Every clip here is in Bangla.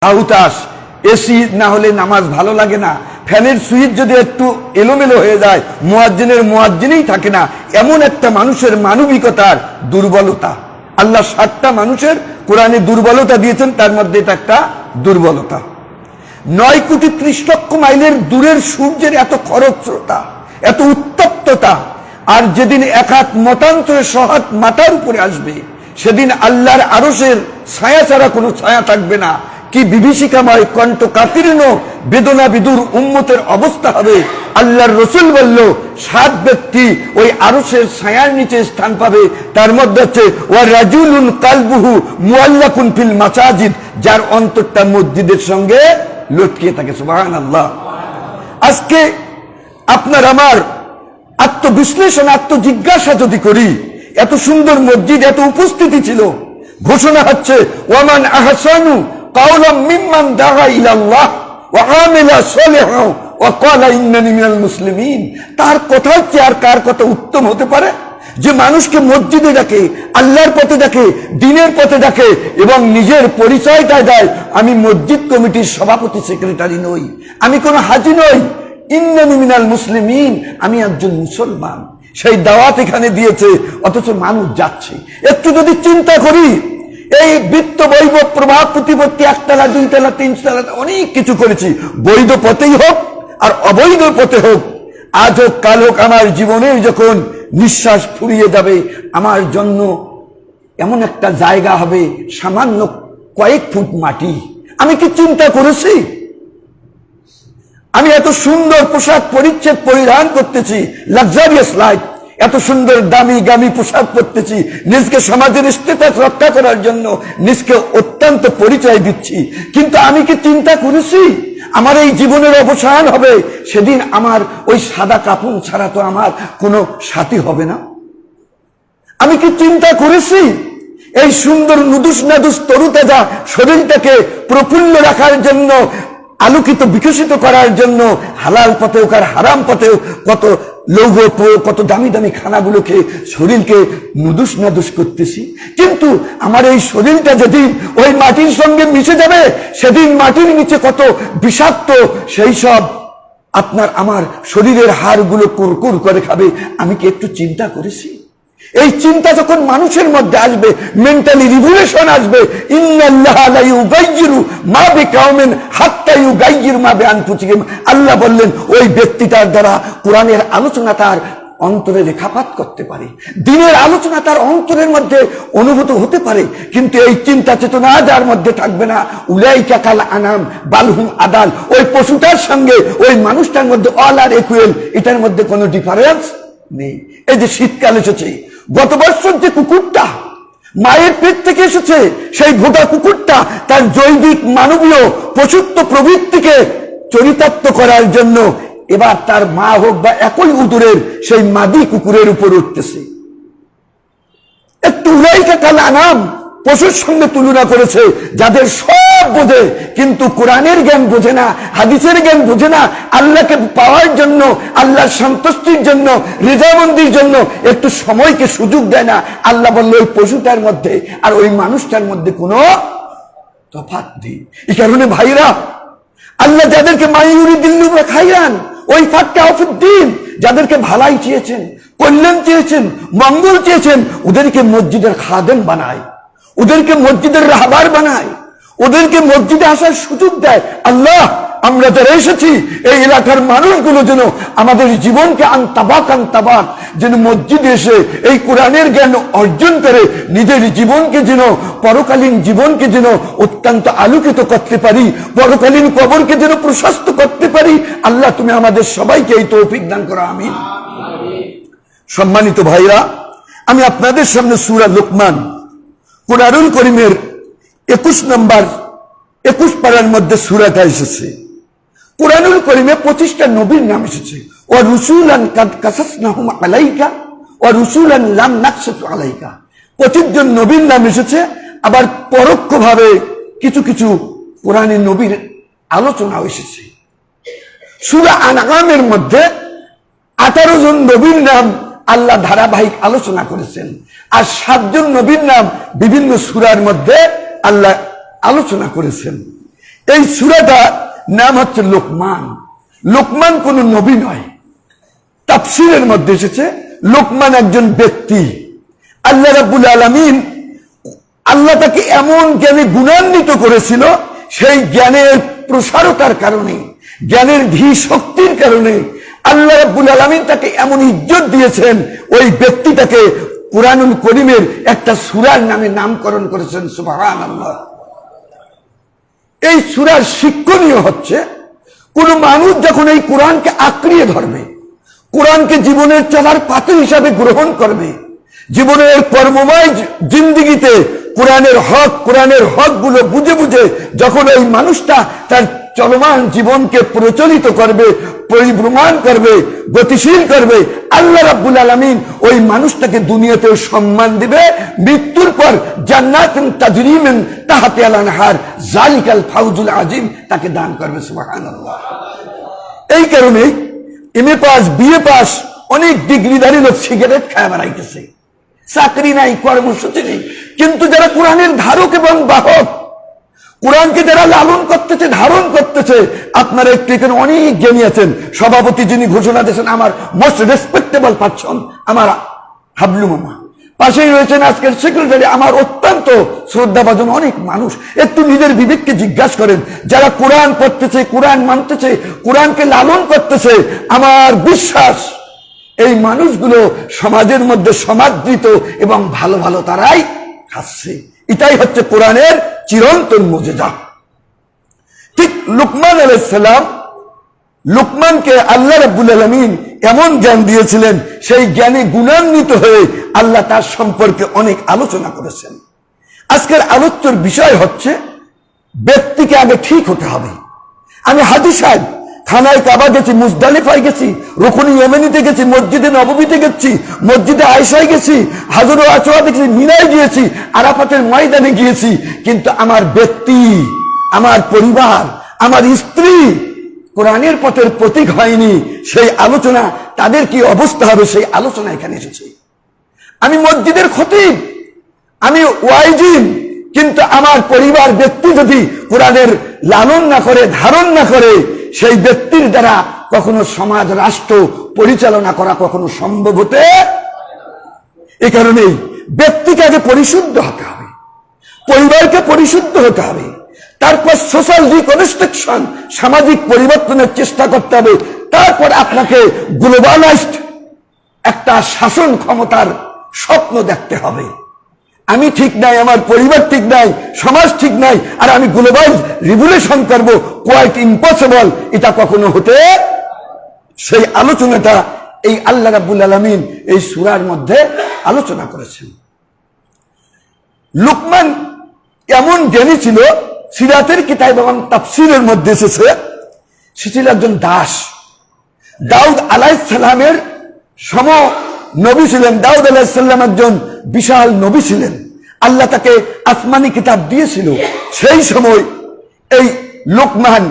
আউতাস এসি না হলে নামাজ ভালো লাগে না, ফ্যানের সুইচ যদি একটু এলোমেলো হয়ে যায় মুয়াজ্জিনের মুয়াজ্জিনই থাকে না, এমন একটা মানুষের মানবিকতার দুর্বলতা। আল্লাহ 7টা মানুষের কোরআনে দুর্বলতা দিয়েছেন, তার মধ্যে এটা একটা দুর্বলতা। 9 কোটি 30 লক্ষ মাইলের দূরের সূর্যের এত খরস্রোতা, এত উত্তপ্ততা, আর যেদিন এক হাত মতান্তরে সহাত মাথার উপরে আসবে সেদিন আল্লাহর আরশের ছায়া ছাড়া কোনো ছায়া থাকবে না। কি বিভীষিকাময় কণ্ঠ কাতির্ণ বেদনা বিদুর উম্মতের অবস্থা হবে। আল্লাহর রসুল বলল 7 ব্যক্তি ওই আরশের ছায়ার নিচে স্থান পাবে, তার মধ্যে হচ্ছে ওয়া রাজুলুন কালবুহু মুআল্লাকুন ফিল মাসাজিদ, যার অন্তরটা মসজিদের সঙ্গে লটকিয়ে থাকে। সুবহানাল্লাহ। আজকে আপনার আমার আত্মবিশ্লেষণ আত্মজিজ্ঞাসা যদি করি, এত সুন্দর মসজিদ, এত উপস্থিতি ছিল, ঘোষণা হচ্ছে ওয়ামান আহসানু কাওলাম মিম্মান দাআ ইলাল্লাহ ওয়া আমিলা সালিহান ওয়া ক্বালা ইন্নানি মিনাল মুসলিমিন। তার কথা হচ্ছে আর কার কথা উত্তম হতে পারে, যে মানুষকে মসজিদে ডাকে, আল্লাহর পথে ডাকে, দ্বীনের পথে ডাকে এবং নিজের পরিচয়টা দেয় আমি মসজিদ কমিটির সভাপতি সেক্রেটারি নই, আমি কোনো হাজী নই, ইন্নানি মিনাল মুসলিমিন, আমি একজন মুসলমান। সেই দাওয়াত এখানে দিয়েছে, অথচ মানুষ যাচ্ছে। একটু যদি চিন্তা করি, এই বৃত্ত বৈভব প্রভাব প্রতিপত্তি, 1 তলা 2 তলা 3 তলা অনেক কিছু করেছি, বৈধ পথেই হোক আর অবৈধ পথে হোক, আজ হোক কাল হোক, আমার জীবনের যখন নিঃশ্বাস ফুরিয়ে যাবে আমার জন্য এমন একটা জায়গা হবে সামান্য কয়েক ফুট মাটি। আমি কি চিন্তা করেছি? আমি এত সুন্দর পোশাক পরিচ্ছদ পরিধান করতেছি, লাক্সারিয়াস লাইফ, এত সুন্দর দামি গামি পোশাক পরতেছি, নিজকে সমাজের স্ট্যাটাস রক্ষা করার জন্য নিজকে অত্যন্ত পরিচয় দিচ্ছি, কিন্তু আমি কি চিন্তা করেছি আমার এই জীবনের অবসান হবে সেদিন আমার ওই সাদা কাপড় ছাড়া তো আমার কোনো সাথী হবে না? আমি কি চিন্তা করেছি এই সুন্দর নুদুস নাদুস তরুতাজা শরীরটাকে প্রফুল্ল রাখার জন্য, আলোকিত বিকশিত করার জন্য হালাল পথে হোক আর হারাম পথে হোক কত লৌহ কত দামি দামি খানাগুলোকে শরীরকে নুদুস নাদুস করতেছি, কিন্তু আমার এই শরীরটা যেদিন ওই মাটির সঙ্গে মিশে যাবে সেদিন মাটির নিচে কত বিষাক্ত সেই সব আপনার আমার শরীরের হাড়গুলো কুরকুর করে খাবে। আমি কি একটু চিন্তা করেছি? এই চিন্তা যখন মানুষের মধ্যে আসবে, মেন্টালি রিভলিউশন আসবে, ইন্নাল্লাহা লা ইউগাইয়িরু মা বিকাওমিন হাত্তা ইউগাইয়িরু মা বিআনফুসিহিম। আল্লাহ বললেন ওই ব্যক্তিটার দ্বারা কোরআনের আলোচনা তার অন্তরে রেখাপাত করতে পারে, দ্বীনের আলোচনা তার অন্তরের মধ্যে অনুভূত হতে পারে, কিন্তু এই চিন্তা চেতনা যার মধ্যে থাকবে না, উলাইকা কাল আনাম বালহুম আদাল, ওই পশুটার সঙ্গে ওই মানুষটার মধ্যে অল আর ইকুয়াল, এটার মধ্যে কোনো ডিফারেন্স নেই। এই যে শীতকাল এসেছে, গত বছর যে কুকুরটা মায়ের পেট থেকে এসেছে, সেই ভোটা কুকুরটা তার জৈবিক মানবীয় পশুত্ব প্রবৃত্তিকে চরিতার্থ করার জন্য এবার তার মা হোক বা একই উদরের সেই মাদি কুকুরের উপর উঠতেছে। একটু উলাইকা কাল আনাম, পশুর সঙ্গে তুলনা করেছে, যাদের সব বোঝে কিন্তু কোরআনের জ্ঞান বোঝে না, হাদিসের জ্ঞান বোঝে না, আল্লাহকে পাওয়ার জন্য, আল্লাহর সন্তুষ্টির জন্য, রেজামন্দির জন্য একটু সময়কে সুযোগ দেয় না। আল্লাহ বলল ওই পশুটার মধ্যে আর ওই মানুষটার মধ্যে কোনো তফাৎ নেই। এই কারণে ভাইরা, আল্লাহ যাদেরকে মাইয়ুরিদিল্লাহু খাইরান ওই ফাক্কা অফুদ্দিন, যাদেরকে ভালাই চেয়েছেন, কল্যাণ চেয়েছেন, মঙ্গল চেয়েছেন, ওদেরকে মসজিদের খাদেম বানায়, ওদেরকে মসজিদের রাহবার বানায়, ওদেরকে মসজিদে আসার সুযোগ দেয়। আল্লাহ, আমরা যারা এসেছি এই এলাকার মানুষগুলো যেন আমাদের জীবনকে আনতাবাক যেন মসজিদে এসে এই কোরআনের জ্ঞান অর্জন করে নিজের জীবনকে যেন, পরকালীন জীবনকে যেন অত্যন্ত আলোকিত করতে পারি, পরকালীন কবরকে যেন প্রশস্ত করতে পারি। আল্লাহ, তুমি আমাদের সবাইকে এই তৌফিক দান করো, আমিন। সম্মানিত ভাইরা, আমি আপনাদের সামনে সূরা লোকমান কোরআনুল কারীমের 21 পারার মধ্যে সূরাটা এসেছে। কোরআনুল কারীমে 25টা নবীর নাম এসেছে। ওয়া রুসুলান কাদ কাসাসনাহুম আলাইকা ওয়া রুসুলান লাম নাকসাস আলাইকা, 25 জন নবীর নাম এসেছে। আবার পরোক্ষভাবে কিছু কিছু কোরআনের নবীর আলোচনা এসেছে। সূরা আনআমের মধ্যে 18 জন নবীর নাম আল্লাহ ধারাবাহিক আলোচনা করেছেন, আর 7 জন নবীর নাম বিভিন্ন সূরার মধ্যে আল্লাহ আলোচনা করেছেন। এই সূরাটা নাম হচ্ছে লোকমান। লোকমান কোন নবী নয়, তাফসীরের মধ্যে এসেছে লোকমান একজন ব্যক্তি। আল্লাহ রাব্বুল আলামিন আল্লাহ তাকে এমন জ্ঞানে গুণান্বিত করেছিল, সেই জ্ঞানের প্রসারতার কারণে, জ্ঞানের ধী শক্তির কারণে আল্লাহ রাব্বুল আলামিন তাকে এমন ইজ্জত দিয়েছেন, ওই ব্যক্তিটাকে কুরআনুল কারীমের একটা সূরার নামে নামকরণ করেছেন। সুবহানাল্লাহ। এই সূরার শিক্ষণীয় হচ্ছে, কোন মানুষ যখন এই কোরআনকে আঁকড়িয়ে ধরবে, কোরআনকে জীবনের চলার পাথর হিসাবে গ্রহণ করবে, জীবনের কর্মময় জিন্দেগিতে কোরআনের হক গুলো বুঝে বুঝে যখন ওই মানুষটা তার চলমান জীবনকে প্রচলিত করবে, পরিভ্রমণ করবে, গতিশীল করবে, আল্লাহ রাব্বুল আলামিন ওই মানুষটাকে দুনিয়াতেও সম্মান দিবে, মৃত্যুর পর জান্নাতুন তাজরি মিন তাহতিহাল আনহার যালিকাল ফাউজুল আযীম তাকে দান করবে। সুবহানাল্লাহ। এই কারণেই এমএ পাস, বিএ পাস, অনেক ডিগ্রিধারী লোক সিগারেট খায় বেড়াইতেছে, চাকরি নাই, কর্মসূচি নেই। কিন্তু যারা কোরআনের ধারক এবং বাহক, কোরআনকে যারা লালন করতেছে, ধারণ করতেছে, আপনারা একটু এখানে অনেক জ্ঞানী আছেন। সভাপতি যিনি ঘোষণা দিয়েছেন, আমার মোস্ট রেসপেক্টেবল পারসন, আমার হাবলু মামা। পাশেই রয়েছেন আজকের সেক্রেটারি, আমার অত্যন্ত শ্রদ্ধাভাজন অনেক মানুষ। একটু নিজের বিবেককে জিজ্ঞাসা করেন, যারা কোরআন পড়তেছে, কোরআন মানতেছে, কোরআনকে লালন করতেছে, আমার বিশ্বাস এই মানুষগুলো সমাজের মধ্যে সমাদৃত এবং ভালো ভালো তারাই খাচ্ছে। এটাই হচ্ছে কোরআনের চিরন্তন মুজিজা। ঠিক লুকমান আলাইহিস সালাম, লুকমানকে আল্লাহ রাব্বুল আলামিন এমন জ্ঞান দিয়েছিলেন, সেই জ্ঞানে গুণান্বিত হয়ে আল্লাহ তার সম্পর্কে অনেক আলোচনা করেছেন। আজকের আলোচ্যর বিষয় হচ্ছে, ব্যক্তিকে আগে ঠিক হতে হবে। আমি হাজী সাহেব খানায় কাবা গেছি, মুজদালিফায় গেছি, রুকনি ইয়েমেনিতে গেছি, মসজিদে নববীতে গেছি, মসজিদে আয়েশায় গেছি, হাজর ও আসওয়াদ গেছি, মিনায় গিয়েছি, আরাফাতের ময়দানে গিয়েছি, কিন্তু আমার ব্যক্তি, আমার পরিবার, আমার স্ত্রী কোরআনের পথের প্রতীক হয়নি। সেই আলোচনা, তাদের কি অবস্থা হবে, সেই আলোচনা এখানে এসেছে। আমি মসজিদের খতিব, আমি ওয়াইজিন, কিন্তু আমার পরিবার ব্যক্তি যদি কোরআনের লালন না করে, ধারণ না করে, সেই ব্যক্তির দ্বারা কখনো সমাজ রাষ্ট্র পরিচালনা করা কখনো সম্ভব হতে। এ কারণেই ব্যক্তিকে আগে পরিশুদ্ধ হতে হবে, পরিবারকে পরিশুদ্ধ হতে হবে, তারপর সোশ্যাল রিকনস্ট্রাকশন, সামাজিক পরিবর্তনের চেষ্টা করতে হবে, তারপর আপনাকে গ্লোবালাইজড একটা শাসন ক্ষমতার স্বপ্ন দেখতে হবে। আমি ঠিক নাই, আমার পরিবার ঠিক নাই, সমাজ ঠিক নাই, আর আমি গ্লোবাল রিভলিউশন করবো, কোয়াইট ইম্পসিবল, এটা কখনো হতে। সেই আলোচনাটা এই আল্লাহ রাব্বুল আলামিন এই সূরার মধ্যে আলোচনা করেছেন। লুকমান এমন জ্ঞানী ছিল, সিরাতের কিতাব এবং তাফসীরের মধ্যে এসেছে, সে ছিল একজন দাস। দাউদ আলাইহিস সালামের সম নবী ছিলেন। দাউদ আলাইহিস সালাম একজন বিশাল নবী ছিলেন, আল্লাহ তাকে আসমানি কিতাব দিয়েছিল। সেই সময় এই লোকমান,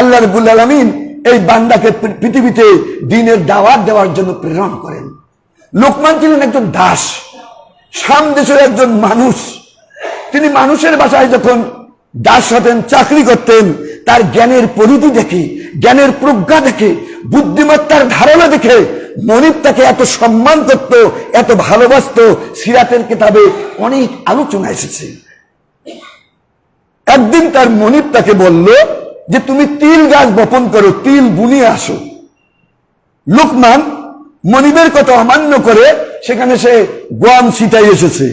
আল্লাহ রাব্বুল আলামিন এই বান্দাকে পৃথিবীতে দ্বীনের দাওয়াত দেওয়ার জন্য প্রেরণ করেন। লোকমান ছিলেন একজন দাস, শাম দেশের একজন মানুষ। তিনি মানুষের বাসায় যখন দাস হতেন, চাকরি করতেন, তার জ্ঞানের পরিধি দেখে, জ্ঞানের প্রজ্ঞা দেখে, বুদ্ধিমত্তার ধারণা দেখে মনিব তাকে এত সম্মান করত, এত ভালোবাসত। সিরাতের কিতাবে অনেক আলোচনা এসেছে। একদিন তার মনিব তাকে বলল যে, তুমি তিল গাছ বপন করো, তিল বুনিয়ে আসো। লোকমান মনিবের কথা অমান্য করে সেখানে সে গম ছিটাই এসেছে।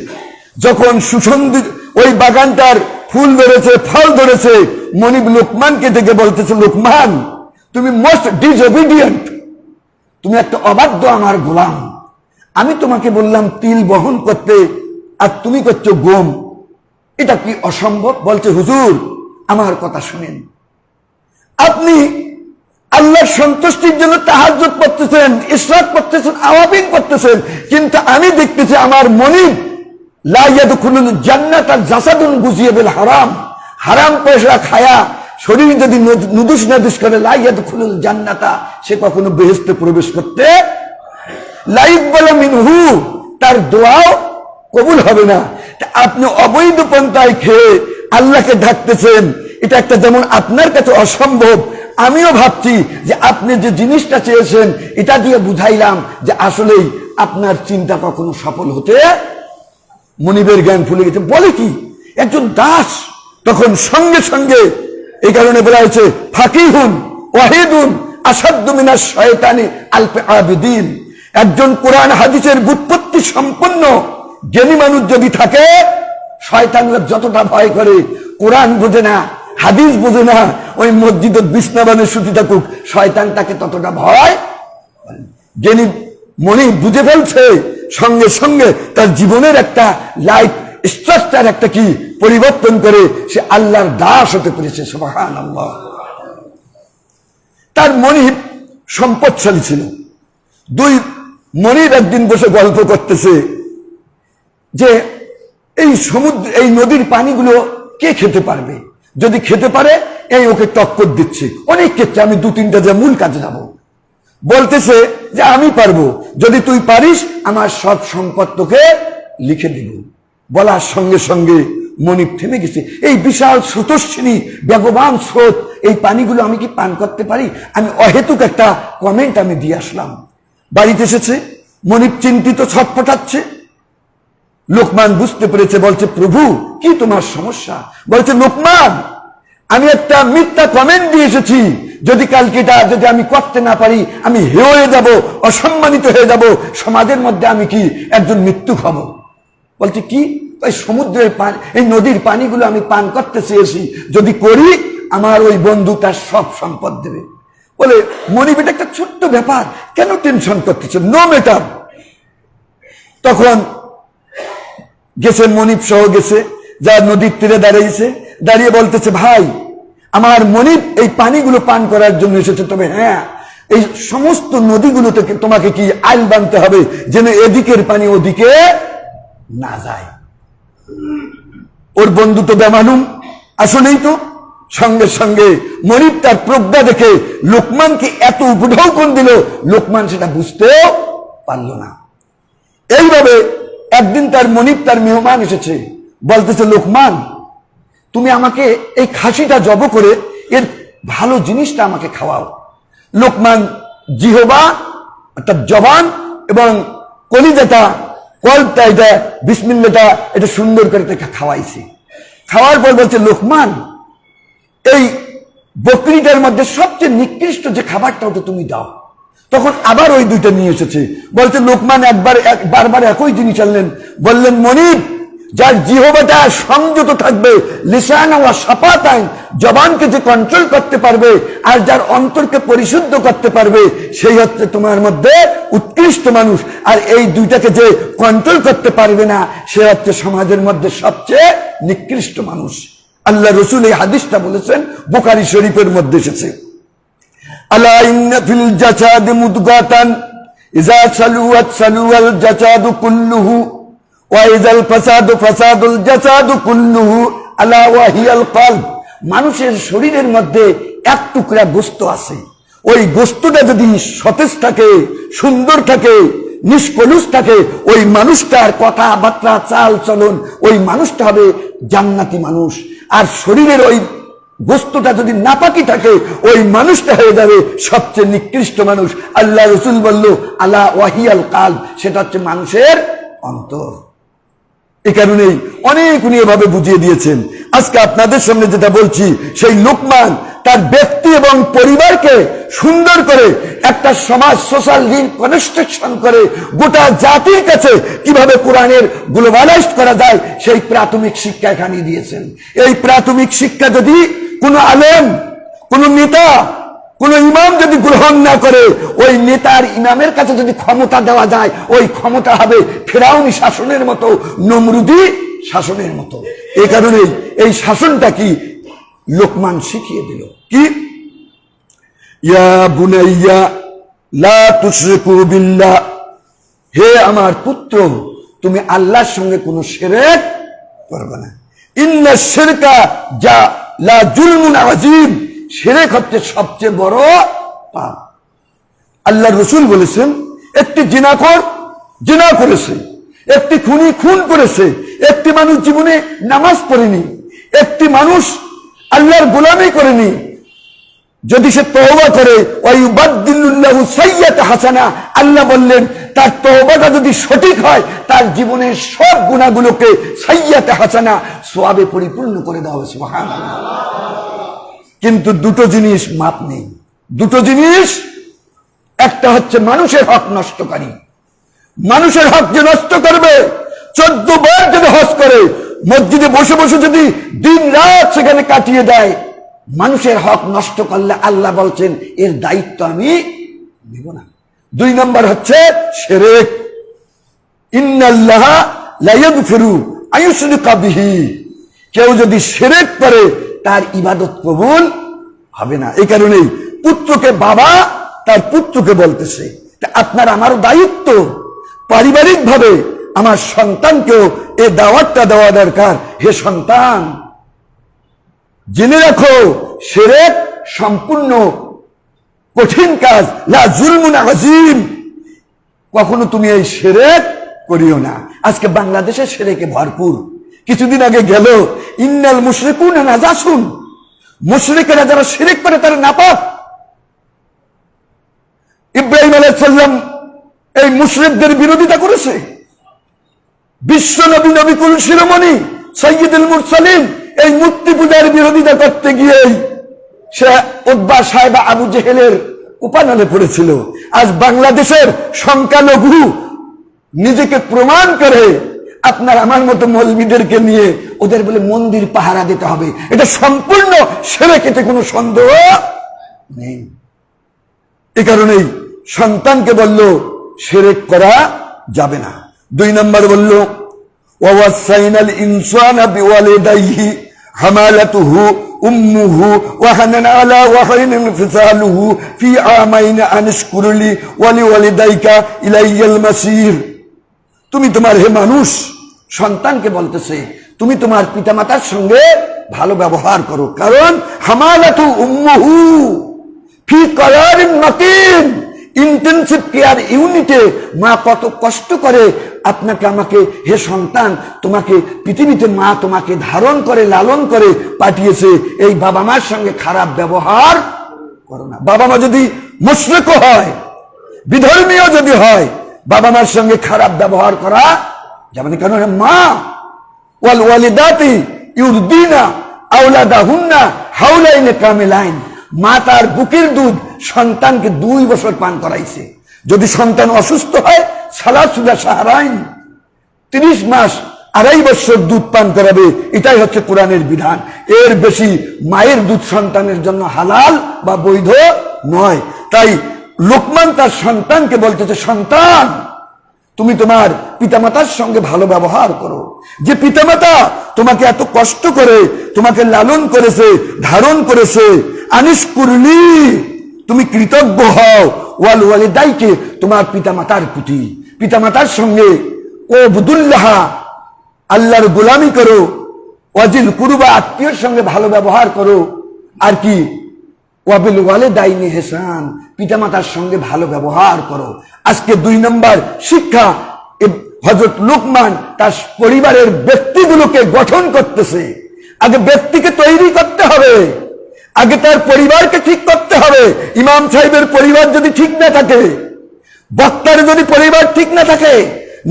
যখন সুসন্ধিত ওই বাগানটার ফুল ধরেছে, ফল ধরেছে, মনিব লোকমানকে ডেকে বলতেছে, লোকমান, তুমি মোস্ট ডিসঅবিডিয়েন্ট, তুমি একটা অবাধ্য আমার গোলাম। আমি তোমাকে বললাম তিল বহন করতে, আর তুমি করছো গম, এটা কি অসম্ভব? বলছে, হুজুর আমার কথা শুনেন, আপনি আল্লাহর সন্তুষ্টির জন্য তাহাজ্জুদ পড়তেছেন, ইশরাক করতেছেন, আওয়াবিন করতেছেন, কিন্তু আমি দেখতেছি আমার মনিব লা ইয়াদখুলুল জান্নাতা জাসাদুন গুজিয়া বিল হারাম, হারাম পয়সা খায়া শরীর যদি নুদুস নাদুস করে, লা ইয়াদখুলুল জান্নাতা, সে কখনো বেহেশতে প্রবেশ করতে লা ইকবালু মিনহু, তার দোয়াও কবুল হবে না। আপনি অবৈধ পন্থায় খেয়ে আল্লাহকে ডাকতেছেন, এটা একটা যেমন আপনার কাছে অসম্ভব, আমিও ভাবছি যে আপনি যে জিনিসটা চেয়েছেন এটা দিয়ে বুঝাইলাম যে আসলেই আপনার চিন্তা কখনো সফল হতে। মনিবের জ্ঞান ফুলে গেছে। বলে কি একজন দাস তখন সঙ্গে সঙ্গে, এই কারণে বলা হয়েছে ফাকিহুন ওয়াহিদুন আসাদ্দু মিনাশ শয়তানি আলফে আবিদিন। একজন কোরআন হাদিসের ব্যুৎপত্তি সম্পন্ন জ্ঞানী মানুষ যদি থাকে, শয়তানরা যতটা ভয় করে, কোরআন বোঝে না, হাদিস বোঝে না, ওই মসজিদ বিছনাবানে শুতে থাকুক, শয়তান তাকে ততটা ভয়। জ্ঞানী মনি বুঝে ফেলছে, সঙ্গে সঙ্গে তার জীবনের একটা লাইফ স্ট্রাকচার একটা কি পরিবর্তন করে সে আল্লাহর দাস হতে পেরেছে। সুবহানাল্লাহ। তার মনিব সম্পদশালী ছিল। দুই মনিব একদিন বসে গল্প করতেছে যে এই সমুদ্র, এই নদীর পানিগুলো কে খেতে পারবে, যদি খেতে পারে এই ওকে টক্কর দিচ্ছে। অনেক ক্ষেত্রে আমি দু তিনটা যে মূল কাজে যাব, বলতেছে যে আমি পারবো, যদি তুই পারিস আমার সব সম্পদ তোকে লিখে দিব। বলার সঙ্গে সঙ্গে মনিব থেমে গেছে। এই বিশাল স্রোতস্বিনী বেগবান স্রোত, এই পানিগুলো আমি কি পান করতে পারি? আমি অহেতুক একটা কমেন্ট আমি দিয়ে আসলাম। বাড়িতে এসেছে, মনিব চিন্তিত, ছটফটাচ্ছে। লোকমান বুঝতে পেরেছে, বলছে প্রভু কি তোমার সমস্যা? বলছে লোকমান, আমি একটা মিথ্যা কমেন্ট দিয়ে এসেছি, যদি কালকে এটা যদি আমি করতে না পারি আমি হেয় হয়ে যাব, অসম্মানিত হয়ে যাব, সমাজের মধ্যে আমি কি একজন মৃত্যু হব। বলছে কি? ওই সমুদ্রের পানি, এই নদীর পানিগুলো আমি পান করতে চেয়েছি, যদি করি আমার ওই বন্ধু তার সব সম্পদ দেবে। বলে মনিব এটা একটা ছোট্ট ব্যাপার, কেন টেনশন করতেছে, নো ম্যাটার। তখন গেছে মনিব সহ গেছে, যা নদীর তীরে দাঁড়িয়েছে, দাঁড়িয়ে বলতেছে ভাই আমার মনিব এই পানিগুলো পান করার জন্য এসেছে, তবে হ্যাঁ এই সমস্ত নদীগুলো থেকে তোমাকে কি আইল বানতে হবে যেন এদিকের পানি ওদিকে না যায়। ওর বন্ধু তো বেমালুম, আসলেই তো। সঙ্গে সঙ্গে মনিব তার প্রজ্ঞা দেখে লোকমানকে এত উপঢৌ কোন দিল, লোকমান সেটা বুঝতেও পারল না। এইভাবে একদিন তার মনিব, তার মেহমান এসেছে, বলতেছে লোকমান তুমি আমাকে এই খাসিটা জব করে এর ভালো জিনিসটা আমাকে খাওয়াও। লোকমান জিহবা অর্থাৎ জবান এবং কলিজাটা, কলটা, এটা বিসমিল্লাহটা এটা সুন্দর করে তাকে খাওয়াইছে। খাওয়ার পর বলছে লোকমান এই বকরিটার মধ্যে সবচেয়ে নিকৃষ্ট যে খাবারটা ওটা তুমি দাও। তখন আবার ওই দুইটা নিয়ে এসেছে। বলছে লোকমান বারবার একই জিনিস আনলেন। বললেন মনিব যার জিহবাটা সংযত থাকবে, লিসান ওয়া শাফাতাইন, জবানকে যে কন্ট্রোল করতে পারবে আর যার অন্তরকে পরিশুদ্ধ করতে পারবে, সেই হচ্ছে তোমার মধ্যে উৎকৃষ্ট মানুষ। আর এই দুইটাকে যে কন্ট্রোল করতে পারবে না, সে হচ্ছে সমাজের মধ্যে সবচেয়ে নিকৃষ্ট মানুষ। আল্লাহ রসুল এই হাদিসটা বলেছেন, বুখারী শরীফের মধ্যে এসেছে। আলা ইন্না ফিল জাসাদি মুদগাতান ইযা সালুয়াত সালুয়াল জাসাদু কুল্লুহু ওয়া ইযাল ফাসাদু ফাসাদুল জাসাদু কুল্লুহু আলা ওয়া হিয়াল কলব। মানুষের শরীরের মধ্যে এক টুকরা গোশত আছে, ওই গোশতটা যদি সতেজ থাকে, সুন্দর থাকে, নিষ্কলুষ থাকে, ওই মানুষটার কথাবার্তা, চাল চলন, ওই মানুষটা হবে জান্নাতি মানুষ। আর শরীরের ওই গোশতটা যদি নাপাকি থাকে, ওই মানুষটা হয়ে যাবে সবচেয়ে নিকৃষ্ট মানুষ। আল্লাহ রসুল বলল আলা ওয়াহিয়াল কালব, সেটা হচ্ছে মানুষের অন্তর। এই কারণেই অনেক উনি এভাবে বুঝিয়ে দিয়েছেন। আজকে আপনাদের সামনে যেটা বলছি, সেই লোকমান তার ব্যক্তি এবং পরিবারকে সুন্দর করে একটা সমাজ, সোশ্যাল রিকনস্ট্রাকশন করে গোটা জাতির কাছে কিভাবে কোরআনের গ্লোবালাইজড করা যায় সেই প্রাথমিক শিক্ষা এখানে দিয়েছেন। এই প্রাথমিক শিক্ষা যদি কোনো আলেম, কোনো নেতা, কোন ইমাম যদি গ্রহণ না করে, ওই নেতার ইমামের কাছে যদি ক্ষমতা দেওয়া যায়, ওই ক্ষমতা হবে ফেরাউনি শাসনের মতো, নমরুদি শাসনের মতো। এই কারণে এই শাসনটা কি লোকমান শিখিয়ে দিল, কি ইয়া বুনাইয়া লা তুশরিকু বিল্লাহ, হে আমার পুত্র তুমি আল্লাহর সঙ্গে কোনো শিরক করবে না। ইন্না শিরকা যা লা জুলমুন আযীম, শিরক হচ্ছে সবচেয়ে বড় পাপ। আল্লাহ রসুল বলেছেন একটি জিনাখোর জিনা করেছে, একটি খুনি খুন করেছে, একটি মানুষ জীবনে নামাজ পড়েনি, একটি মানুষ আল্লাহর গোলামি করেনি, যদি সে তওবা করে ওয়ায়ুবাদদিলুল্লাহু সাইয়্যাতা হাসানা, আল্লাহ বললেন তার তওবাটা যদি সঠিক হয় তার জীবনের সব গুনাহগুলোকে সাইয়্যাতা হাসানা সওয়াবে পরিপূর্ণ করে দেওয়া হবে। সুবহানাল্লাহ। কিন্তু দুটো জিনিস মাপ নেই, দুটো জিনিস। একটা হচ্ছে মানুষের হক নষ্টকারী। মানুষের হক যে নষ্ট করবে, 14 বার যদি হজ করে, মসজিদে বসে বসে যদি দিন রাত সেখানে কাটিয়ে দেয়, মানুষের হক নষ্ট করলে আল্লাহ বলছেন এর দায়িত্ব আমি নিব না। 2 নম্বর হচ্ছে শিরক। ইন্নাল্লাহা লা ইয়াগফিরু আইয়ুশরিকা বিহি, কেউ যদি শিরক করে তার ইবাদত কবুল হবে না। এই কারণেই পুত্রকে বাবা তার পুত্রকে বলতেছে আপনার আমারও দায়িত্ব পারিবারিক ভাবে আমার সন্তানকেও এই দাওয়াতটা দেওয়া দরকার। হে সন্তান, জেনে রাখো শিরক সম্পূর্ণ কঠিন কাজ, লা যুলমুন আযীম, কখনো তুমি এই শিরক করিও না। আজকে বাংলাদেশে শিরকে ভরপুর। কিছুদিন আগে গেল ইন্নাল মুশরিকুনা নাজাসুন, মুশরিকেরা যারা শিরক করে তারা নাপাক। ইব্রাহিম আলাইহিস সালাম এই মুশরিকদের বিরোধিতা করেছে। বিশ্ব নবী নবিকুল শিরোমণি সাইয়্যিদুল মুরসালিন এই মূর্তি পূজার বিরোধিতা করতে গিয়ে সে উতবা সাহেবা আবু জেহেলের উপানলে পড়েছিল। আজ বাংলাদেশের সংখ্যালঘু নিজেকে প্রমাণ করে আপনার আমার মতো মৌলবীদেরকে নিয়ে ওদের বলে মন্দির পাহারা দিতে হবে। এটা সম্পূর্ণ শিরক, এতে কোনো সন্দেহ নেই। এ কারণেই সন্তানকে বলল শিরক করা যাবে না। 2 নম্বর বলল ওয়াসাইনাল ইনসানা বিওয়ালিদাইহি হামালাতুহু উম্মুহু ওয়াহানান আলা ওয়াহাইনিন ফিসালুহু ফি আমাইন আনশকুরলি ওয়ালিওয়ালিদাইকা ইলাইয়াল মাসির। তুমি তোমার, হে মানুষ, সন্তানকে বলতেছে তুমি তোমার পিতামাতার সঙ্গে ভালো ব্যবহার করো, কারণ হামালাতু উম্মুহু ফি করারিন মাকিন, ইন্টেনসিভ কেয়ার ইউনিটে মা কত কষ্ট করে আপনাকে আমাকে, হে সন্তান, তোমাকে পৃথিবীতে মা তোমাকে ধারণ করে লালন করে পাঠিয়েছে, এই বাবা মার সঙ্গে খারাপ ব্যবহার করো না। বাবা মা যদি মুশরিক হয়, বিধর্মীয় যদি হয়, বাবা মার সঙ্গে খারাপ ব্যবহার করা যাবে না। কারণ মা ওয়াল ওয়ালিদাতি ইউরদিনা আওলাদাহুন্না হাওলাইন কামিলাইন, মা তার বুকের দুধ সন্তানকে 2 বছর পান করাইছে। যদি সন্তান অসুস্থ হয় সালাসুলা শাহরাইন, 30 মাস 2.5 বছর দুধ পান করাবে। এটাই হচ্ছে কোরআনের বিধান। এর বেশি মায়ের দুধ সন্তানের জন্য হালাল বা বৈধ নয়। তাই লোকমান তার সন্তানকে বলতেছে, সন্তান তুমি তোমার পিতামাতার সঙ্গে ভালো ব্যবহার করো। যে পিতামাতা তোমাকে এত কষ্ট করে তোমাকে লালন করেছে, ধারণ করেছে, আনিশকুরলি, তুমি কৃতজ্ঞ হও, ওয়াল ওয়ালিদাইকে, তোমার পিতামাতার প্রতি, পিতামাতার সঙ্গে ও বুদুল্লাহ, আল্লাহর গোলামি করো, ওয়াজিল কুরবা, আত্মীয়র সঙ্গে ভালো ব্যবহার করো, আর কি ওয়াবিল ওয়ালিদাইনি ইহসান, পিতামাতার সঙ্গে ভালো ব্যবহার করো। আজকে 2 নম্বর শিক্ষা হযরত লোকমান তার পরিবারের ব্যক্তিগুলোকে গঠন করতেছে। আগে ব্যক্তিকে তৈরি করতে হবে, আগে তার পরিবারকে ঠিক করতে হবে। ইমাম সাহেবের পরিবার যদি ঠিক না থাকে, বক্তার যদি পরিবার ঠিক না থাকে,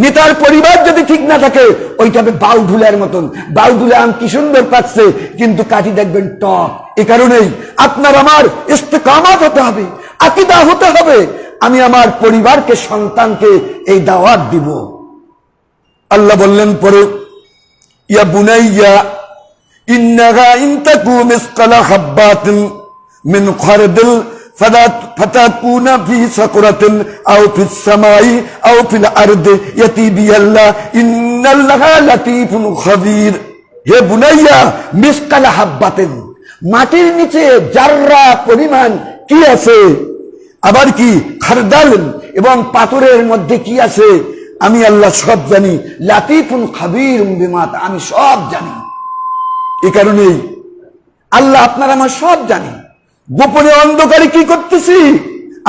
নেতার পরিবার যদি ঠিক না থাকে, ওইটা হবে বাউঢুলের মতন। বাউঢুলে আম কি সুন্দর পাচ্ছে, কিন্তু কাটি দেখবেন টক। এ কারণেই আপনার আমার ইস্তেকামাত হতে হবে, আকীদা হতে হবে। আমি আমার পরিবারকে, সন্তানকে এই দাওয়াত দিব। আল্লাহ বললেন পরে, ইয়া বুনাইয়া ইন্নাহা ইন তাকু মিসকালা হাব্বাতিন মিন খারদিল ফাতাকুনা ফি সাকরাতিন আও ফিস সামাই আও ফিল আরদি ইয়াতি বিল্লাহ ইন্নাল্লাহা লাতীফুন খাবীর। হে বুনাইয়া, মিসকালা হাব্বাতিন, মাটির নিচে জাররা পরিমাণ কি আছে, আবার কি খারদাল, এবং পাথরের মধ্যে কি আছে, আমি আল্লাহ সব জানি। লাতীফুন খাবীর বিমা, আমি সব জানি। এই কারণেই আল্লাহ আপনার আমার সব জানে। গোপনে অন্ধকারে কি করতেছি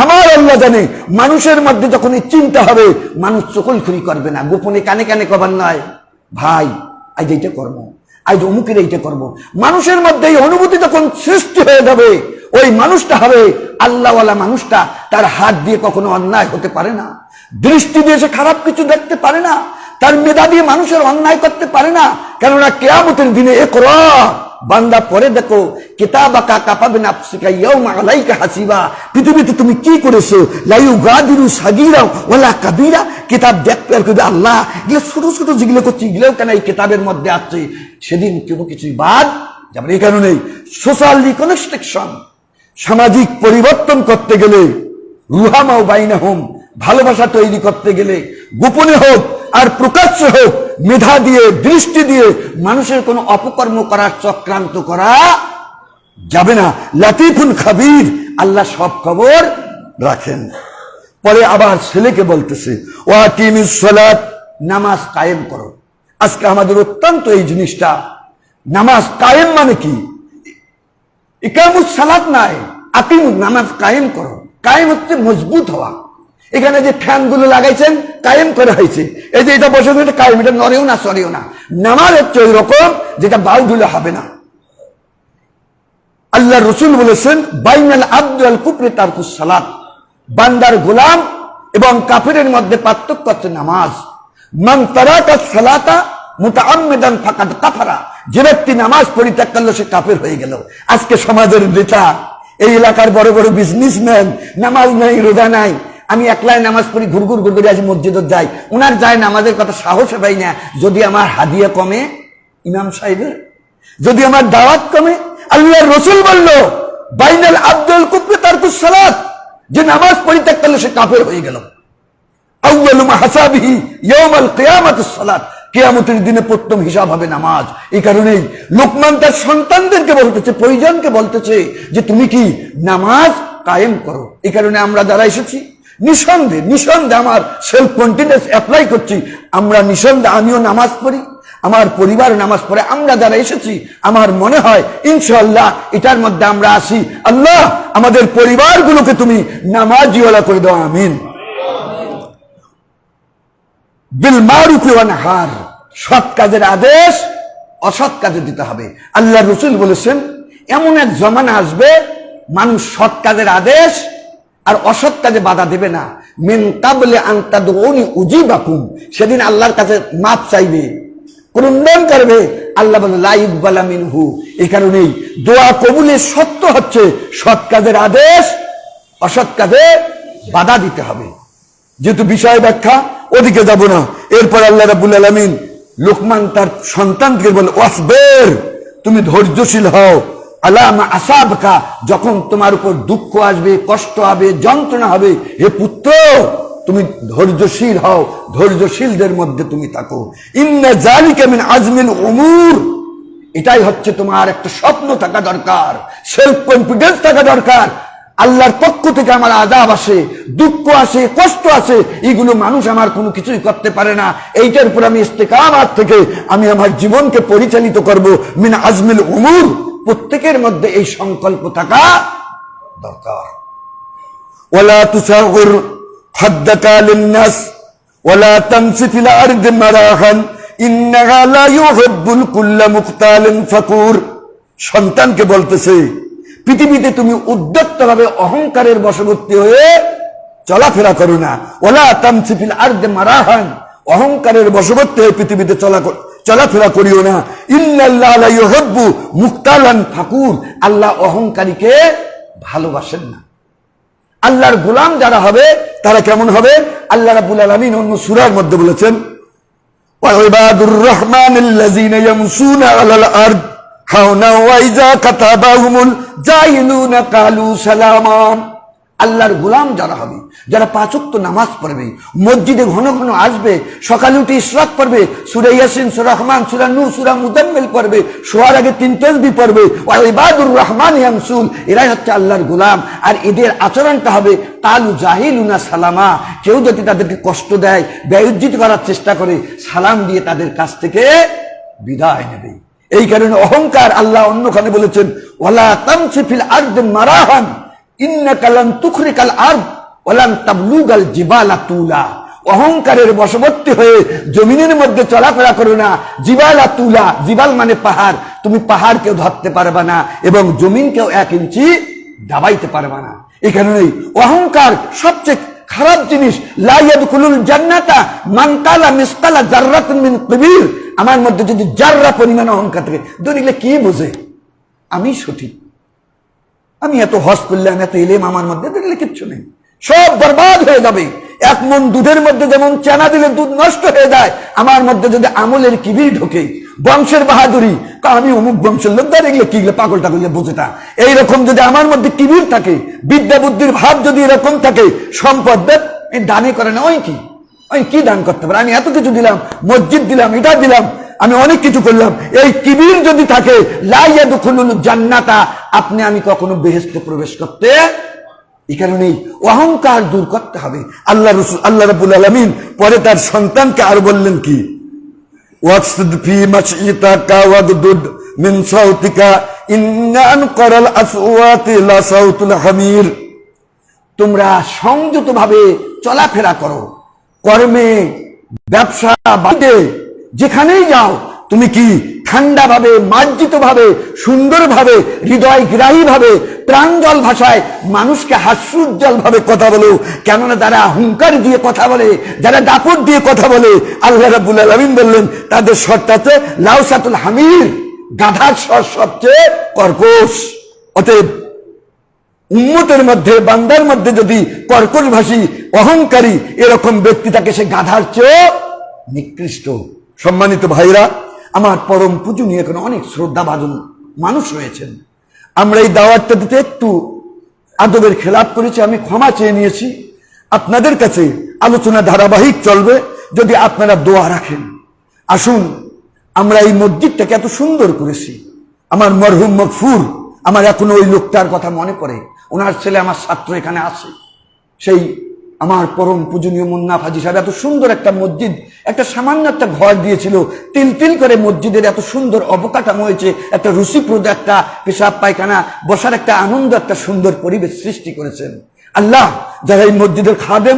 আমার আল্লাহ জানে। মানুষের মধ্যে যখন এই চিন্তা হবে, মানুষ চকলখুরি করবে না। গোপনে কানে কানে কবার নয়, ভাই আজ এইটা কর্ম, আজ অমুকের এইটা করব। মানুষের মধ্যে এই অনুভূতি যখন সৃষ্টি হয়ে যাবে, ওই মানুষটা হবে আল্লাহওয়ালা মানুষটা, তার হাত দিয়ে কখনো অন্যায় হতে পারে না, দৃষ্টি দিয়ে সে খারাপ কিছু দেখতে পারে না, তার মেধা দিয়ে মানুষের অন্যায় করতে পারে না। কেননা কিয়ামতের দিনে ইকরা বান্দা পরে দেখো, কিতাবাকা কাফা বিনাফসিকা ইয়াউমা আলাইকা হাসিবা, পৃথিবীতে তুমি কি করেছো, লা ইউগাদিরু সাগীরা ওয়ালা কাবীরা, কিতাব দেখতে আর কইবে আল্লাহ এগুলো ছোট ছোট যেগুলো করছি এগুলোও কেন এই কিতাবের মধ্যে আছে। সেদিন কোনো কিছুই বাদ যাবে। এই কারণেই সোশ্যাল রিকনস্ট্রাকশন, সামাজিক পরিবর্তন করতে গেলে, রুহামাও বাইনাহুম, ভালোবাসা তৈরি করতে গেলে গোপনে হোক আর প্রকাশ্যে হোক, মেধা দিয়ে দৃষ্টি দিয়ে মানুষের কোনো অপকর্ম করার চক্রান্ত করা যাবে না। লাতিফুন খাবির, আল্লাহ সব খবর রাখেন। পরে আবার ছেলেকে বলতেছে ওয়াকিমিস সালাত, নামাজ কায়েম করো। আজকে আমাদের অত্যন্ত এই জিনিসটা, নামাজ কায়েম মানে কি? ইকামুস সালাত নাই, আকিমুস, নামাজ কায়েম করো। কায়েম হচ্ছে মজবুত হওয়া। এখানে যে ফ্যান গুলো লাগাইছেন কায়েম করা হয়েছে, এই যে এটা বসে এটা কায়েম, এটা নড়েও না সরেও না। নামাজ হচ্ছে ওই রকম যেটা বাউ ধুলে হবে না। আল্লাহ রসুল বলেছেন বাইনাল আব্দ আল কুফরি তারকুস সালাত, বান্দার গোলাম এবং কাফিরের মধ্যে পার্থক্য হচ্ছে নামাজ। মান তারাকা সালাতা মুতাআম্মিদান ফাকাদ কাফারা, যে ব্যক্তি নামাজ পরিত্যাগ করলো সে কাফের হয়ে গেল। আজকে সমাজের নেতা, এই এলাকার বড় বড় বিজনেসম্যান, নামাজ নাই, রোজা নাই, আমি একলাই নামাজ পড়ি, ঘুরঘুর ঘুরঘুরে আসি, মসজিদে যাই, ওনার যায় নামাজের কথা সাহস পাই না। যদি আমার হাদিয়া কমে ইমাম সাহেবের, যদি আমার দাওয়াত কমে। আল্লাহর রাসূল বলল বাইনাল আব্দুল কুফরি তারকুস সালাত, যে নামাজ পরিত্যাগ করলে সে কাফের হয়ে গেল। আউয়ালু মা হাসাবিহি ইয়াউমাল কিয়ামাতিস সালাত, কিয়ামতের দিনে প্রথম হিসাব হবে নামাজ। এই কারণেই লোকমান তার সন্তানদেরকে বলতেছে, পরিজনকে বলতেছে যে তুমি কি নামাজ কায়েম করো। এই কারণে আমরা যারা এসেছি নিঃসন্দেহে আমার সেলফ কনফিডেন্স অ্যাপ্লাই করছি, আমরা নিঃসন্দেহে, আমিও নামাজ পড়ি, আমার পরিবার নামাজ পড়ে। আমরা যারা এসেছি আমার মনে হয় ইনশাআল্লাহ এটার মধ্যে আমরা আসি। আল্লাহ আমাদের পরিবারগুলোকে তুমি নামাজিওয়ালা করে দাও, আমিন। বিল মারুফ ওয়া নাহার, সৎ কাজের আদেশ অসৎ কাজে দিতে হবে। আল্লাহ রাসূল বলেছেন এমন এক জমানা আসবে মানুষ সৎ কাজের আদেশ আর অসৎ কাজে বাধা দেবে না। মিন কাবলি আন তাদউনি উজিবাকুম, সেদিন আল্লাহর কাছে মাপ চাইবে, ক্রন্দন করবে। আল্লাহ বলে লা ইকবালা মিনহু। এই কারণেই দোয়া কবুলের শর্ত হচ্ছে সৎ কাজের আদেশ, অসৎ কাজে বাধা দিতে হবে। যেহেতু বিষয় ব্যাখ্যা, ওদিকে যাব না। এরপর আল্লাহ রাব্বুল আলামিন লোকমান তার সন্তানকে বলে ওয়াসবির, তুমি ধৈর্যশীল হও, আলা মা আসাবকা, যখন তোমার উপর দুঃখ আসবে, কষ্ট হবে, যন্ত্রণা হবে, হে পুত্র তুমি ধৈর্যশীল হও, ধৈর্যশীলদের মধ্যে তুমি থাকো। ইন্না যালিকা মিন আজমিল উমুর, এটাই হচ্ছে তোমার একটা স্বপ্ন থাকা দরকার, সেলফ কনফিডেন্স থাকা দরকার। আল্লাহর পক্ষ থেকে আমার আযাব আসে, দুঃখ আসে, কষ্ট আসে, এগুলো মানুষ আমার কোনো কিছুই করতে পারে না। এইটার উপর আমি ইস্তেকামাত থেকে আমি আমার জীবনকে পরিচালিত করব। মিন আজমিল উমুর, প্রত্যেকের মধ্যে এই সংকল্প থাকা দরকার। ওয়ালা তুসাগির হাদ্দাকা লিন-নাস ওয়ালা তামশি ফিল আরদি মারাহান ইন্নাহা লা ইউহিব্বুল কুল্লা মুখতালিন ফাকুর। সন্তানকে বলতেছে পৃথিবীতে তুমি উদ্যক্তভাবে অহংকারের বশবর্তী হয়ে চলাফেরা করো না। ওয়ালা তামশি ফিল আরদি মারাহান, অহংকারের বশবর্তী হয়ে পৃথিবীতে চলাফেরা করিও না। ইন্নাল্লাহা লা ইউহিব্বু মুখতালান ফাকুর, আল্লাহ অহংকারীকে ভালোবাসেন না। আল্লাহর গোলাম যারা হবে তারা কেমন হবে? আল্লাহ রাব্বুল আলামিন অন্য সূরার মধ্যে বলেছেন ওয়া ইবাদুর রহমানিল্লাযীনা ইয়ামশুনা আলাল আরদ হাওনা ওয়া ইযা কাতাবাহুমুল জাহিলুনা কালু সালামা। আল্লাহর গোলাম যারা হবে, যারা 5 ওয়াক্ত নামাজ পড়বে, মসজিদে ঘন ঘন আসবে, সকালে উঠে ইশরাক পড়বে, সূরা ইয়াসিন, সূরা রহমান, সূরা নূহ, সূরা মুজাম্মিল পড়বে, শোয়ার আগে 3 তাসবিহ পড়বে। ওয়া ইবাদুর রহমান ইয়ামসুন, এরাই হচ্ছে আল্লাহর গোলাম। আর এদের আচরণটা হবে কালু জাহিলুনা সালামা, কেউ যদি তাদেরকে কষ্ট দেয়, বেইজ্জত করার চেষ্টা করে, সালাম দিয়ে তাদের কাছ থেকে বিদায় নেবে। এই কারণে অহংকার, আল্লাহ অন্যখানে বলেছেন ওয়ালা তামশি ফিল আরদি মারাহান ইন্নাকা লান তুখরিকাল আরদ ওয়া লান তাবলুগাল জিবালা তুলা। অহংকারের বশবর্তী হয়ে জমিনের মধ্যে চলাফেরা করো না। জিবালা তুলা, জিবাল মানে পাহাড়, তুমি পাহাড়কেও ধরতে পারবা না এবং জমিনকেও 1 ইঞ্চি দাবাইতে পারবা না। এই কারণেই অহংকার সবচেয়ে খারাপ জিনিস। লা ইয়াদখুলুল জান্নাতা মান কালা মিসকালা যাররাতিন মিন কিবির। আমার মধ্যে যদি জাররা পরিমাণ অহংকার থাকে, দলিলে কি বোঝে আমি সঠিক, আমি এত হজ করলাম, এত এলেম আমার মধ্যে, দেখলে কিচ্ছু নেই, সব বরবাদ হয়ে যাবে। 1 মণ দুধের মধ্যে যেমন চেনা দিলে দুধ নষ্ট হয়ে যায়, আমার মধ্যে যদি আমলের কিবির ঢোকে, বংশের বাহাদুরি, আমি অমুক বংশের লোক, দেখলে কি পাগল টাগলে বোঝেটা, এইরকম যদি আমার মধ্যে কিবির থাকে, বিদ্যা বুদ্ধির ভাব যদি এরকম থাকে, সম্পদ দানে করে না, ওই কি দান করতে পারে, আমি এত কিছু দিলাম, মসজিদ দিলাম, এটা দিলাম, আমি অনেক কিছু করলাম, এই কিবির যদি থাকে, লা ইয়াদখুলুল জান্নাতা, আপনি আমি কখনো বেহেশতে প্রবেশ করতে। এই কারণেই অহংকার দূর করতে হবে। আল্লাহ রাব্বুল আলামিন পরে তার সন্তানকে আর বললেন কি, ওয়াকসিদ ফি মাশইতাকা ওয়াগদুদ মিন সাউতিকা ইন্না আনকারাল আসওয়াতি লা সাউতুল হামির। তোমরা সংযতভাবে চলাফেরা করো, কর্মে, ব্যবসা, বাড়িতে, যেখানেই যাও তুমি কি ঠান্ডা ভাবে, মার্জিত ভাবে, সুন্দর ভাবে, হৃদয় গ্রাহী ভাবে, প্রাঞ্জল ভাষায় মানুষকে হাস্যোজ্জ্বল ভাবে কথা বলো। কেননা যারা হুঙ্কার দিয়ে কথা বলে, যারা দাপট দিয়ে কথা বলে, আল্লাহ রাব্বুল আলামিন বললেন তাদের স্বরটাতে লাউসাতুল হামির, গাধার স্বর সবচেয়ে কর্কশ। অতএব উম্মতের মধ্যে, বান্দার মধ্যে যদি কর্কশ ভাষী, অহংকারী এরকম ব্যক্তি থাকে, সে গাধার চেয়ে নিকৃষ্ট। সম্মানিত ভাইরা, আমার পরম পূজনীয় এখানে অনেক শ্রদ্ধাভাজন মানুষ রয়েছেন। আমরা এই দাওয়াতটা দিতে একটু আদবের খেলাপ করেছি, আমি ক্ষমা চেয়ে নিয়েছি। আপনাদের কাছে আলোচনা ধারাবাহিক চলবে, যদি আপনারা দোয়া রাখেন। আসুন, আমরা এই মসজিদটাকে এত সুন্দর করেছি। আমার মরহুম মগফুর, আমার এখনো ওই লোকটার কথা মনে পড়ে, ওনার ছেলে আমার ছাত্র এখানে আছে, সেই আমার পরম পূজনীয় মুন্না হাজী সাহেব এত সুন্দর একটা মসজিদ, একটা সামান্য একটা ঘর দিয়েছিল, তিল তিল করে মসজিদের এত সুন্দর অবকাঠামো হয়েছে, একটা রুচিপ্রদ একটা পেশাব পায়খানা বসার একটা আনন্দ, একটা সুন্দর পরিবেশ সৃষ্টি করেছেন। আল্লাহ, যারা এই মসজিদের খাদেম,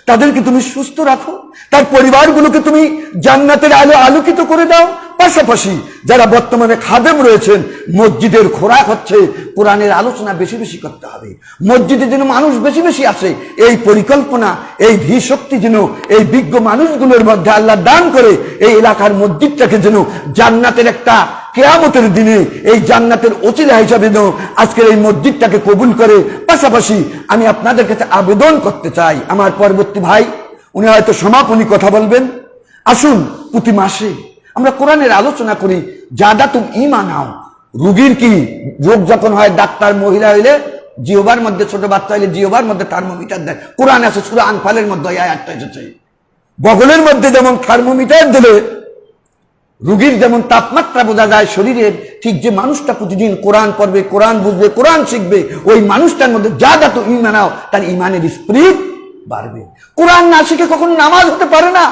তাদেরকে তুমি সুস্থ রাখো, তার পরিবারগুলোকে তুমি জান্নাতের আলো আলোকিত করে দাও। পাশাপাশি যারা বর্তমানে খাদেম রয়েছেন, মসজিদের খোরাক হচ্ছে কোরআনের আলোচনা বেশি বেশি করতে হবে, মসজিদে যেন মানুষ বেশি বেশি আসে, এই পরিকল্পনা, এই ধী শক্তি যেন এই বিজ্ঞ মানুষগুলোর মধ্যে আল্লাহ দান করে, এই এলাকার মসজিদটাকে যেন জান্নাতের একটা কিয়ামতের দিনে এই জান্নাতের ওসিলা হিসাবে যেন আজকের এই মসজিদটাকে কবুল করে। পাশাপাশি আমি আপনাদের কাছে আবেদন করতে চাই, আমার পরবর্তী ভাই উনি হয়তো সমাপনী কথা বলবেন। আসুন, প্রতি মাসে আমরা কোরআনের আলোচনা করি। যাদা তুমি ঈমান নাও, রোগীর কি রোগ যখন হয়, ডাক্তার মহিলা হইলে জিহ্বার মধ্যে, ছোট বাচ্চা হইলে জিহ্বার মধ্যে থার্মোমিটার দেয়। কোরআন আছে সূরা আনফালের মধ্যে এই আয়াতটা এসেছে। বগলের মধ্যে যেমন থার্মোমিটার দিলে রোগীর যেমন তাপমাত্রা বোঝা যায় শরীরের, ঠিক যে মানুষটা প্রতিদিন কোরআন পড়বে, কোরআন বুঝবে, কোরআন শিখবে, ওই মানুষটার মধ্যে যাদা তো ঈমান নাও, তার ঈমানের স্পিরিট বাড়বে। কোরআন না শিখে কখনো নামাজ হতে পারে না।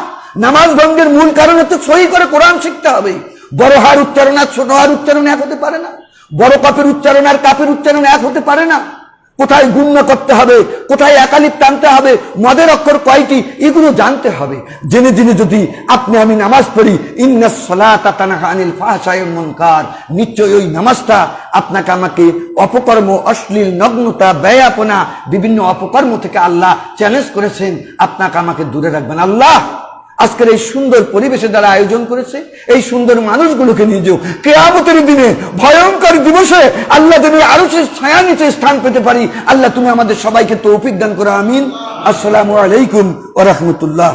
নামাজ ভঙ্গের মূল কারণ হচ্ছে সহি করে কোরআন শিখতে হবে। বড় হার উচ্চারণ আর ছোট হার উচ্চারণ এক হতে পারে না, বড় কাপের উচ্চারণ আর কাপের উচ্চারণ এক হতে পারে না। কোথায় গুণ্য করতে হবে, কোথায় একালিপ টানতে হবে, মদের অক্ষর কয়টি, এগুলো জানতে হবে। জেনে জেনে যদি আপনি আমি নামাজ পড়ি, ইন্নাস সালাতা তানহা আনিল ফাহশাই ওয়াল মুনকার, নিশ্চয়ই ওই নামাজটা আপনাকে আমাকে অপকর্ম, অশ্লীল, নগ্নতা, ব্যয়াপনা, বিভিন্ন অপকর্ম থেকে আল্লাহ চ্যালেঞ্জ করেছেন, আপনাকে আমাকে দূরে রাখবেন। আল্লাহ, আজকের এই সুন্দর পরিবেশে যারা আয়োজন করেছে, এই সুন্দর মানুষগুলোকে নিয়ে যাও, কিয়ামতের দিনে ভয়ঙ্কর দিবসে আল্লাহ যেন আরশের ছায়া নিচে স্থান পেতে পারি। আল্লাহ, তুমি আমাদের সবাইকে তৌফিক দান করো, আমিন। আসসালামু আলাইকুম ওয়া রাহমাতুল্লাহ।